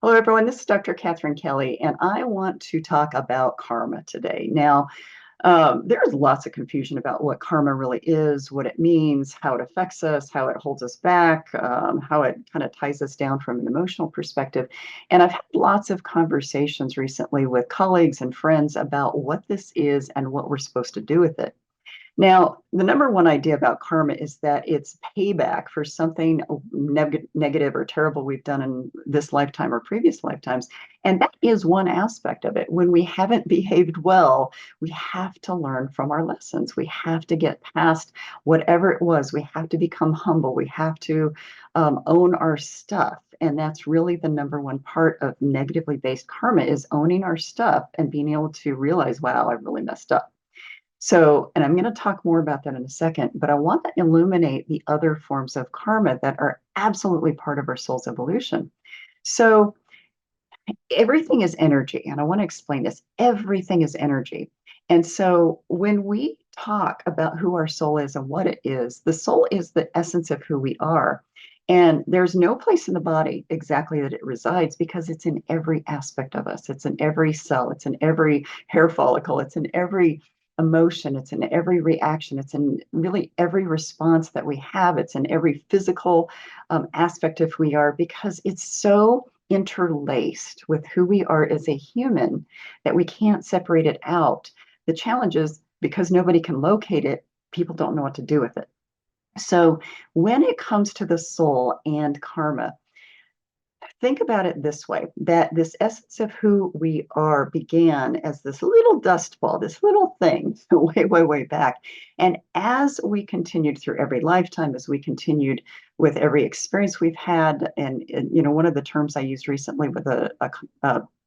Hello, everyone. This is Dr. Katherine Kelly, and I want to talk about karma today. Now, there's lots of confusion about what karma really is, what it means, how it affects us, how it holds us back, how it kind of ties us down from an emotional perspective. And I've had lots of conversations recently with colleagues and friends about what this is and what we're supposed to do with it. Now, the number one idea about karma is that it's payback for something negative or terrible we've done in this lifetime or previous lifetimes. And that is one aspect of it. When we haven't behaved well, we have to learn from our lessons. We have to get past whatever it was. We have to become humble. We have to own our stuff. And that's really the number one part of negatively based karma is owning our stuff and being able to realize, wow, I really messed up. So, and I'm going to talk more about that in a second, but I want to illuminate the other forms of karma that are absolutely part of our soul's evolution. So, everything is energy, and I want to explain this. Everything is energy. And so, when we talk about who our soul is and what it is, the soul is the essence of who we are. And there's no place in the body exactly that it resides because it's in every aspect of us. It's in every cell, it's in every hair follicle, it's in every emotion, it's in every reaction, it's in really every response that we have, it's in every physical aspect of who we are because it's so interlaced with who we are as a human that we can't separate it out. The challenge is because nobody can locate it, people don't know what to do with it. So when it comes to the soul and karma, think about it this way, that this essence of who we are began as this little dust ball, this little thing way, way, way back. And as we continued through every lifetime, as we continued with every experience we've had, and one of the terms I used recently with a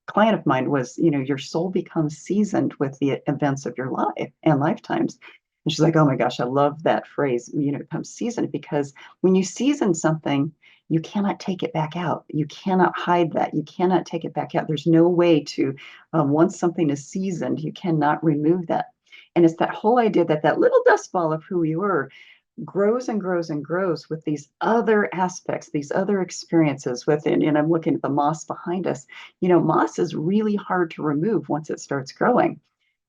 client of mine was, your soul becomes seasoned with the events of your life and lifetimes. And she's like, oh my gosh, I love that phrase, becomes seasoned, because when you season something, you cannot take it back out. You cannot hide that. You cannot take it back out. There's no way to, once something is seasoned, you cannot remove that. And it's that whole idea that that little dust ball of who you were grows and grows and grows with these other aspects, these other experiences within. And I'm looking at the moss behind us. Moss is really hard to remove once it starts growing.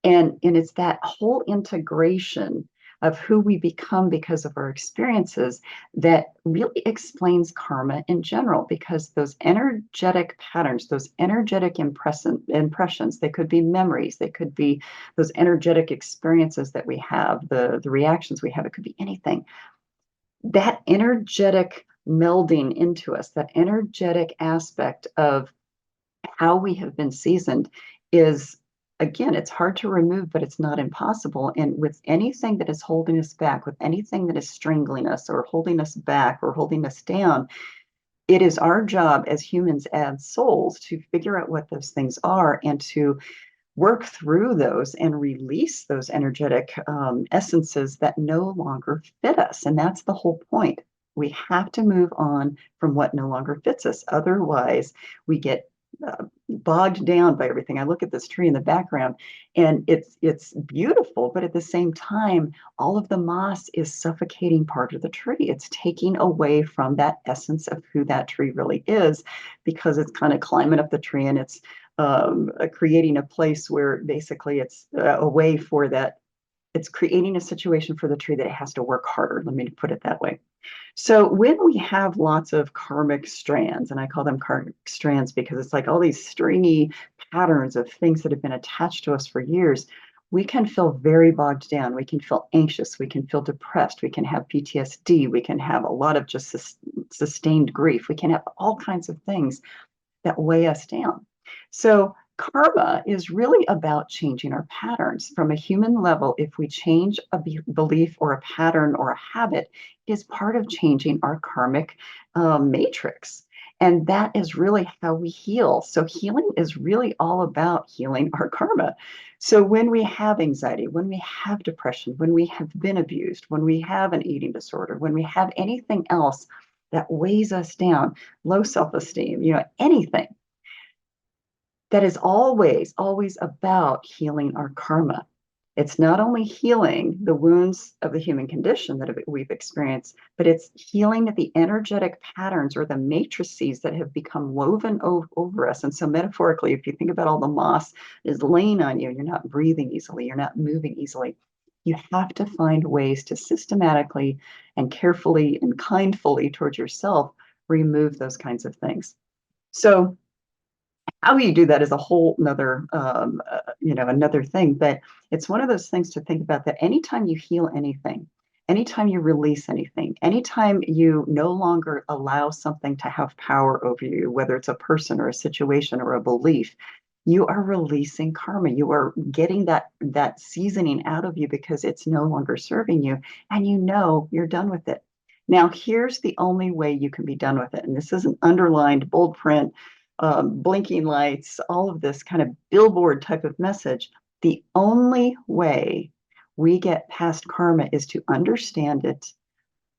And it's that whole integration of who we become because of our experiences that really explains karma in general, because those energetic patterns, those energetic impressions, they could be memories, they could be those energetic experiences that we have, the reactions we have, it could be anything. That energetic melding into us, that energetic aspect of how we have been seasoned is, again, it's hard to remove, but it's not impossible. And with anything that is holding us back, with anything that is strangling us or holding us back or holding us down, it is our job as humans, as souls, to figure out what those things are and to work through those and release those energetic essences that no longer fit us. And that's the whole point. We have to move on from what no longer fits us. Otherwise, we get bogged down by everything. I look at this tree in the background and it's beautiful, but at the same time, all of the moss is suffocating part of the tree. It's taking away from that essence of who that tree really is, because it's kind of climbing up the tree and it's creating a place where basically it's a way for that. It's creating a situation for the tree that it has to work harder. Let me put it that way. So when we have lots of karmic strands, and I call them karmic strands because it's like all these stringy patterns of things that have been attached to us for years, we can feel very bogged down. We can feel anxious. We can feel depressed. We can have PTSD. We can have a lot of just sustained grief. We can have all kinds of things that weigh us down. So karma is really about changing our patterns from a human level. If we change a belief or a pattern or a habit, it is part of changing our karmic matrix. And that is really how we heal. So healing is really all about healing our karma. So when we have anxiety, when we have depression, when we have been abused, when we have an eating disorder, when we have anything else that weighs us down, low self-esteem, anything, that is always, always about healing our karma. It's not only healing the wounds of the human condition that we've experienced, but it's healing the energetic patterns or the matrices that have become woven over us. And so, metaphorically, if you think about all the moss is laying on you, you're not breathing easily, you're not moving easily. You have to find ways to systematically and carefully and kindfully towards yourself remove those kinds of things. So, how you do that is a whole another another thing, but it's one of those things to think about, that anytime you heal anything, anytime you release anything, anytime you no longer allow something to have power over you, whether it's a person or a situation or a belief, you are releasing karma. You are getting that seasoning out of you because it's no longer serving you, and you know you're done with it. Now, here's the only way you can be done with it, and this is an underlined bold print, blinking lights, all of this kind of billboard type of message. The only way we get past karma is to understand it,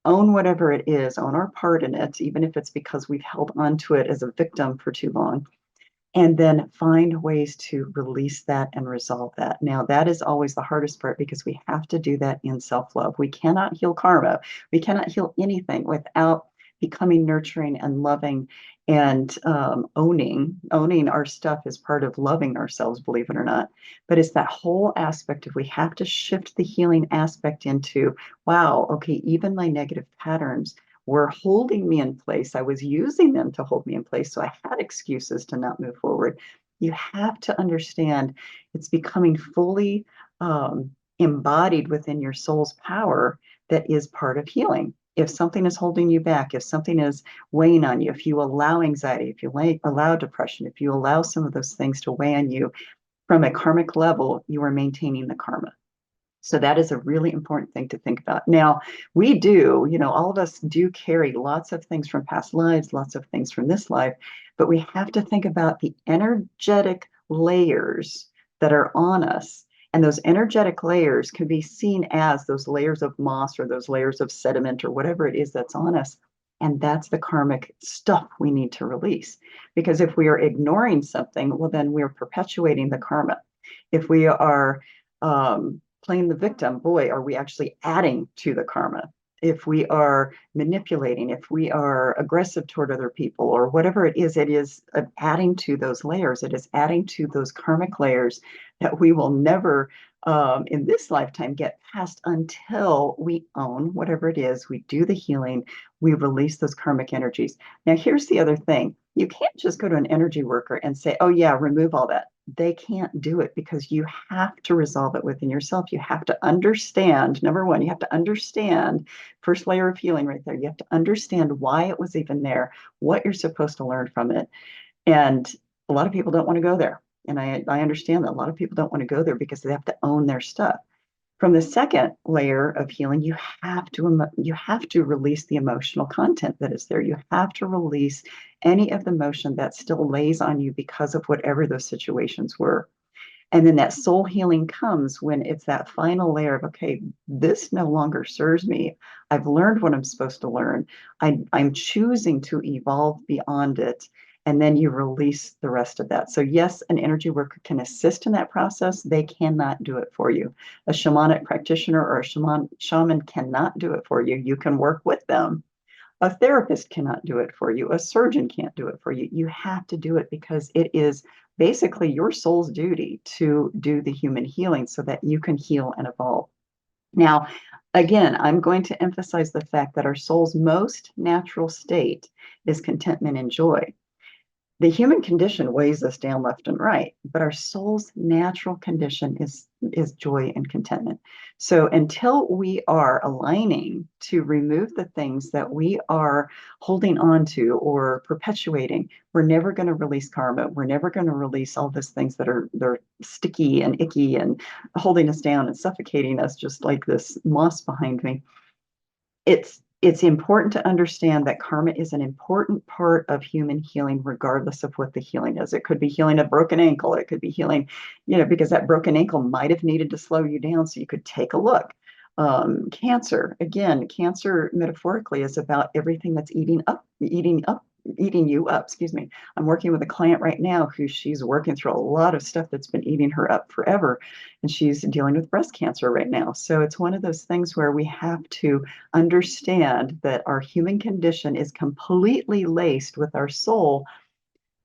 own whatever it is, own our part in it, even if it's because we've held on to it as a victim for too long, and then find ways to release that and resolve that. Now, that is always the hardest part because we have to do that in self-love. We cannot heal karma. We cannot heal anything without becoming nurturing and loving and owning our stuff is part of loving ourselves, believe it or not. But it's that whole aspect of we have to shift the healing aspect into, wow, okay, even my negative patterns were holding me in place. I was using them to hold me in place. So I had excuses to not move forward. You have to understand it's becoming fully embodied within your soul's power that is part of healing. If something is holding you back, if something is weighing on you, if you allow anxiety, if you allow depression, if you allow some of those things to weigh on you from a karmic level, you are maintaining the karma. So that is a really important thing to think about. Now, we do, all of us do carry lots of things from past lives, lots of things from this life, but we have to think about the energetic layers that are on us. And those energetic layers can be seen as those layers of moss or those layers of sediment or whatever it is that's on us. And that's the karmic stuff we need to release. Because if we are ignoring something, well, then we're perpetuating the karma. If we are playing the victim, boy, are we actually adding to the karma. If we are manipulating, if we are aggressive toward other people or whatever it is adding to those layers. It is adding to those karmic layers that we will never in this lifetime get past until we own whatever it is. We do the healing, we release those karmic energies. Now, here's the other thing. You can't just go to an energy worker and say, oh yeah, remove all that. They can't do it because you have to resolve it within yourself. You have to understand, number one, you have to understand, first layer of healing right there. You have to understand why it was even there, what you're supposed to learn from it. And a lot of people don't want to go there. And I understand that a lot of people don't want to go there because they have to own their stuff. From the second layer of healing, you have to release the emotional content that is there. You have to release any of the emotion that still lays on you because of whatever those situations were. And then that soul healing comes when it's that final layer of, okay, this no longer serves me. I've learned what I'm supposed to learn. I'm choosing to evolve beyond it. And then you release the rest of that. So yes, an energy worker can assist in that process. They cannot do it for you. A shamanic practitioner or a shaman cannot do it for you. You can work with them. A therapist cannot do it for you. A surgeon can't do it for you. You have to do it because it is basically your soul's duty to do the human healing so that you can heal and evolve. Now, again, I'm going to emphasize the fact that our soul's most natural state is contentment and joy. The human condition weighs us down left and right, but our soul's natural condition is joy and contentment. So until we are aligning to remove the things that we are holding on to or perpetuating, we're never going to release karma. We're never going to release all these things that they're sticky and icky and holding us down and suffocating us, just like this moss behind me. It's important to understand that karma is an important part of human healing, regardless of what the healing is. It could be healing a broken ankle. It could be healing, because that broken ankle might have needed to slow you down so you could take a look. Cancer, again, cancer metaphorically is about everything that's eating up eating you up, excuse me. I'm working with a client right now who she's working through a lot of stuff that's been eating her up forever. And she's dealing with breast cancer right now. So it's one of those things where we have to understand that our human condition is completely laced with our soul,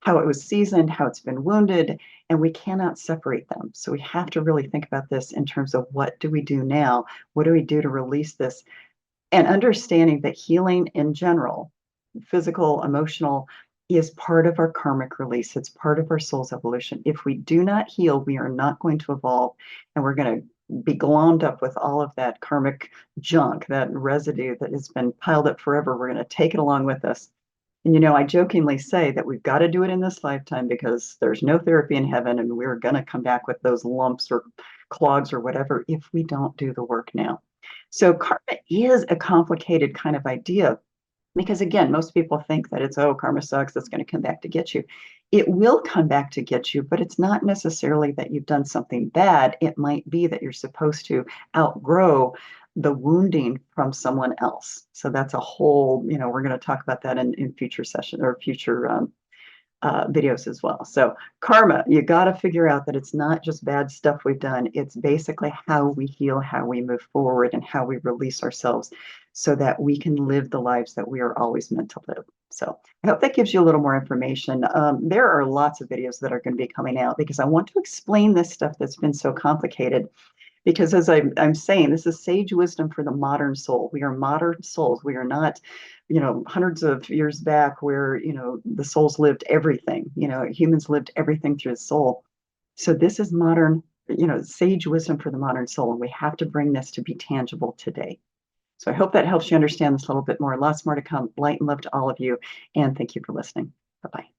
how it was seasoned, how it's been wounded, and we cannot separate them. So we have to really think about this in terms of what do we do now? What do we do to release this? And understanding that healing in general, physical, emotional, is part of our karmic release. It's part of our soul's evolution. If we do not heal, we are not going to evolve, and we're going to be glommed up with all of that karmic junk, that residue that has been piled up forever. We're going to take it along with us. And I jokingly say that we've got to do it in this lifetime because there's no therapy in heaven, and we're going to come back with those lumps or clogs or whatever if we don't do the work now. So karma is a complicated kind of idea because, again, most people think that it's, oh, karma sucks, that's going to come back to get you. It will come back to get you, but it's not necessarily that you've done something bad. It might be that you're supposed to outgrow the wounding from someone else. So that's a whole, we're going to talk about that in future session or future videos as well. So karma, you got to figure out that it's not just bad stuff we've done. It's basically how we heal, how we move forward, and how we release ourselves so that we can live the lives that we are always meant to live. So I hope that gives you a little more information. There are lots of videos that are going to be coming out because I want to explain this stuff that's been so complicated. Because as I'm saying, this is sage wisdom for the modern soul. We are modern souls. We are not, hundreds of years back where, the souls lived everything. Humans lived everything through the soul. So this is modern, sage wisdom for the modern soul. And we have to bring this to be tangible today. So I hope that helps you understand this a little bit more. Lots more to come. Light and love to all of you. And thank you for listening. Bye-bye.